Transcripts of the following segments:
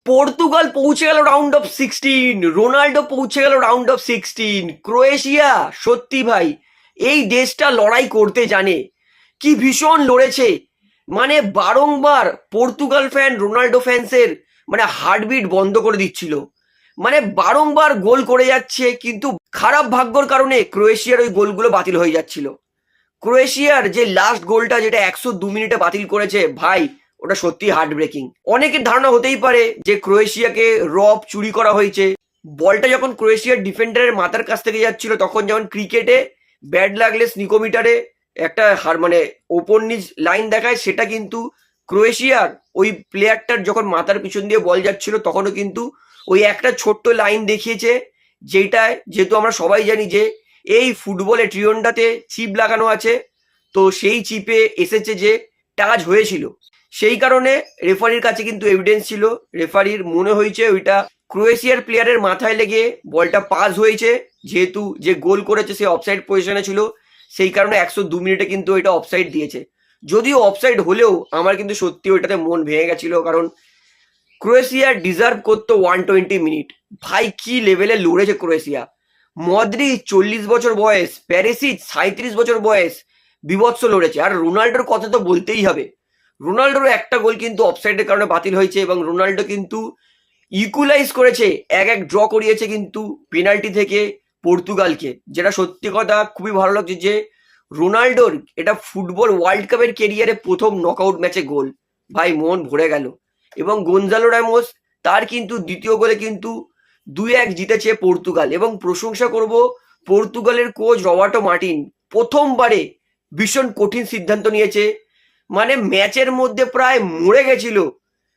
Portugal পৌঁছে গেল round of 16, Ronaldo পৌঁছে গেল রাউন্ড অফ 16। ক্রোয়েশিয়া সত্যি ভাই এই দেশটা লড়াই করতে জানে, কি ভীষণ লড়েছে। মানে বারংবার পর্তুগাল ফ্যান রোনাল্ডো ফ্যান্সের মানে হার্টবিট বন্ধ করে দিচ্ছিল, মানে বারংবার গোল করে যাচ্ছে, কিন্তু খারাপ ভাগ্যর কারণে ক্রোয়েশিয়ার ওই গোলগুলো বাতিল হয়ে যাচ্ছিল। ক্রোয়েশিয়ার যে লাস্ট গোলটা যেটা 102 মিনিটে বাতিল করেছে ভাই, ওটা সত্যি হার্ট ব্রেকিং। অনেকের ধারণা হতেই পারে যে ক্রোয়েশিয়াকে রব চুরি করা হয়েছে। বলটা যখন ক্রোয়েশিয়ার ডিফেন্ডারের মাথার কাছ থেকে যাচ্ছিল, তখন যেমন ক্রিকেটে ব্যাট লাগলে স্নিকোমিটারে একটা মানে ওপর নিচ লাইন দেখায়, সেটা কিন্তু ক্রোয়েশিয়ার ওই প্লেয়ারটার যখন মাথার পিছন দিয়ে বল যাচ্ছিল তখনও কিন্তু ওই একটা ছোট্ট লাইন দেখিয়েছে, যেটায় যেহেতু আমরা সবাই জানি যে এই ফুটবলে ট্রিয়নটাতে চিপ লাগানো আছে, তো সেই চিপে এসেছে যে টাচ হয়েছিল, সেই কারণে রেফারির কাছে কিন্তু এভিডেন্স ছিল। রেফারির মনে হয়েছে ওইটা ক্রোয়েশিয়ার প্লেয়ারের মাথায় লেগে বলটা পাস হয়েছে, যেহেতু যে গোল করেছে সে অফসাইড পজিশনে ছিল, সেই কারণে 102 মিনিটে কিন্তু ওইটা অফসাইড দিয়েছে। যদিও অফসাইড হলেও আমার কিন্তু সত্যি ওইটাতে মন ভেঙে গেছিল, কারণ ক্রোয়েশিয়া ডিজার্ভ করতো 120 মিনিট। ভাই কি লেভেলে লড়েছে ক্রোয়েশিয়া। মদ্রিচ 40 বছর বয়স, প্যারিসিচ 37 বছর বয়স, বিভৎস লড়েছে। আর রোনাল্ডোর কথা তো বলতেই হবে, রোনাল্ডোর একটা গোল কিন্তু অফসাইডের কারণে বাতিল হয়েছে, এবং রোনাল্ডো কিন্তু ইকুয়ালাইজ করেছে, 1-1 ড্র করিয়েছে কিন্তু পেনাল্টি থেকে পর্তুগালকে, যেটা সত্যি কথা খুবই ভালো লাগছে যে রোনাল্ডোর এটা ফুটবল ওয়ার্ল্ড কাপের কেরিয়ারে প্রথম নকআউট ম্যাচে গোল। ভাই মন ভরে গেল। এবং গোনজালো রামোস তার কিন্তু দ্বিতীয় গোলে কিন্তু 2-1 জিতেছে পর্তুগাল। এবং প্রশংসা করব পর্তুগালের কোচ রবার্টো মার্টিন, প্রথমবারে ভীষণ কঠিন সিদ্ধান্ত নিয়েছে। মানে ম্যাচের মধ্যে প্রায় মরে গেছিল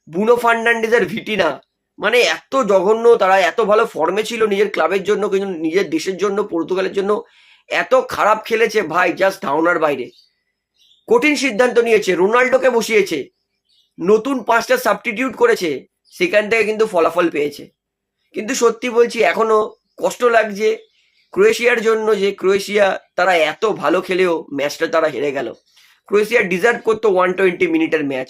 বুনো ফার্নান্ডেজের ভিটিনা, মানে এত জঘন্য, তারা এত ভালো ফর্মে ছিল নিজের ক্লাবের জন্য, কিন্তু নিজের দেশের জন্য পর্তুগালের জন্য এত খারাপ খেলেছে ভাই, জাস্ট ধারণার বাইরে। কঠিন সিদ্ধান্ত নিয়েছে, রোনাল্ডোকে বসিয়েছে, নতুন 5টা সাবস্টিটিউট করেছে, সেখান থেকে কিন্তু ফলাফল পেয়েছে। কিন্তু সত্যি বলছি এখনো কষ্ট লাগছে ক্রোয়েশিয়ার জন্য, যে ক্রোয়েশিয়া তারা এত ভালো খেলেও ম্যাচটা তারা হেরে গেল। ক্রোয়েশিয়া ডিজার্ভ করতো 120 মিনিটের ম্যাচ।